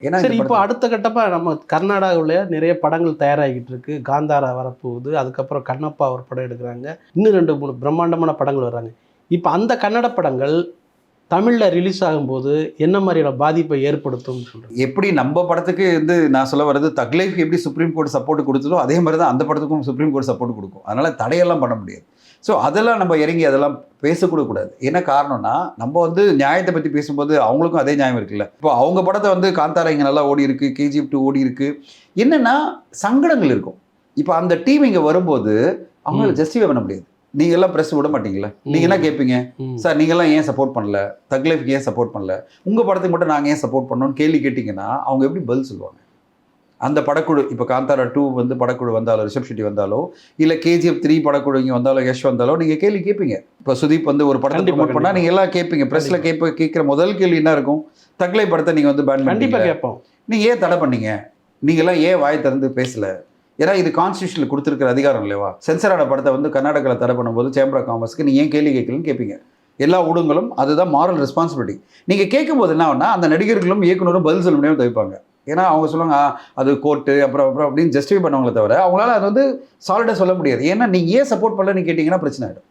ஏன்னா சரி, இப்போ அடுத்த கட்டமா நம்ம கர்நாடகாவுல நிறைய படங்கள் தயாராகிட்டு இருக்கு. காந்தாரா வரப்போகுது. அதுக்கப்புறம் கண்ணப்பா ஒரு படம் எடுக்குறாங்க. இன்னும் 2, 3 பிரம்மாண்டமான படங்கள் வர்றாங்க. இப்ப அந்த கன்னட படங்கள் தமிழ்ல ரிலீஸ் ஆகும்போது என்ன மாரியான பாதிப்பை ஏற்படுத்தும்னு சொல்றீங்க? எப்படி நம்ம படத்துக்கு வந்து நான் சொல்ல வர்றது தக் லைஃப் எப்படி சுப்ரீம் கோர்ட் சப்போர்ட் கொடுத்ததோ அதே மாதிரி தான் அந்த படத்துக்கும் சுப்ரீம் கோர்ட் சப்போர்ட் கொடுக்கும். அதனால தடையெல்லாம் பண்ண முடியாது. ஸோ அதெல்லாம் நம்ம இறங்கி அதெல்லாம் பேசக்கூட கூடாது. என்ன காரணம்னா நம்ம வந்து நியாயத்தை பற்றி பேசும்போது அவங்களுக்கும் அதே நியாயம் இருக்குல்ல. இப்போ அவங்க படத்தை வந்து காந்தாரா இங்கே நல்லா ஓடி இருக்கு, கேஜிஎஃப் 2 ஓடி இருக்கு. என்னன்னா சங்கடங்கள் இருக்கும். இப்போ அந்த டீம் இங்கே வரும்போது அவங்களால ஜஸ்டிஃபை பண்ண முடியாது. நீங்க எல்லாம் பிரஸ் விட மாட்டீங்களா? நீங்க என்ன கேட்பீங்க? சார் நீங்க எல்லாம் ஏன் சப்போர்ட் பண்ணல? தக் லைஃப்க்கு ஏன் சப்போர்ட் பண்ணல? உங்க படத்துக்கு மட்டும் நாங்க ஏன் சப்போர்ட் பண்ணோம்னு கேள்வி கேட்டீங்கன்னா அவங்க எப்படி பதில் சொல்லுவாங்க? அந்த படக்குழு இப்போ காந்தாரா 2 வந்து படக்குழு வந்தாலோ, ரிஷப் ஷெட்டி வந்தாலோ, இல்ல கேஜிஎஃப் 3 படக்குழு இங்கே வந்தாலோ, யஷ் வந்தாலோ நீங்க கேள்வி கேட்பீங்க. இப்போ சுதீப் வந்து ஒரு படத்தை ப்ரொமோட் பண்ணா நீங்க எல்லாம் கேட்பீங்க. பிரஸ்ல கேட்கிற முதல் கேள்வி என்ன இருக்கும்? தக் லைஃப் படத்தை நீங்க வந்து பேன் கண்டிப்பா பண்ணீங்க. கேட்போம். நீங்க ஏன் தடை பண்ணீங்க? நீங்க எல்லாம் ஏன் வாய் திறந்து பேசல? ஏன்னா இது கான்ஸ்டியூஷனில் கொடுத்துருக்கிற அதிகாரம் இல்லைவா? சென்சரான படத்தை வந்து கர்நாடகாவில் தடை பண்ணும்போது சேம்பர் ஆஃப் காமர்ஸ்க்கு நீ ஏன் கேள்வி கேட்கலன்னு கேட்பீங்க. எல்லா ஊடகங்களும் அதுதான் மாரல் ரெஸ்பான்சிபிலிட்டி. நீங்கள் கேட்கும்போது என்ன ஆகுனா அந்த நடிகர்களும் இயக்குனரும் பதில் சொல்ல முடியாமல் தவிப்பாங்க. ஏன்னா அவங்க சொல்லுவாங்க அது கோர்ட்டு அப்புறம் அப்படின்னு ஜஸ்டிஃபை பண்ணவங்களே தவிர அவங்களால அது வந்து சாலிடாக சொல்ல முடியாது. ஏன்னா நீங்கள் ஏன் சப்போர்ட் பண்ணலன்னு கேட்டிங்கன்னா பிரச்சனை ஆகிடும்.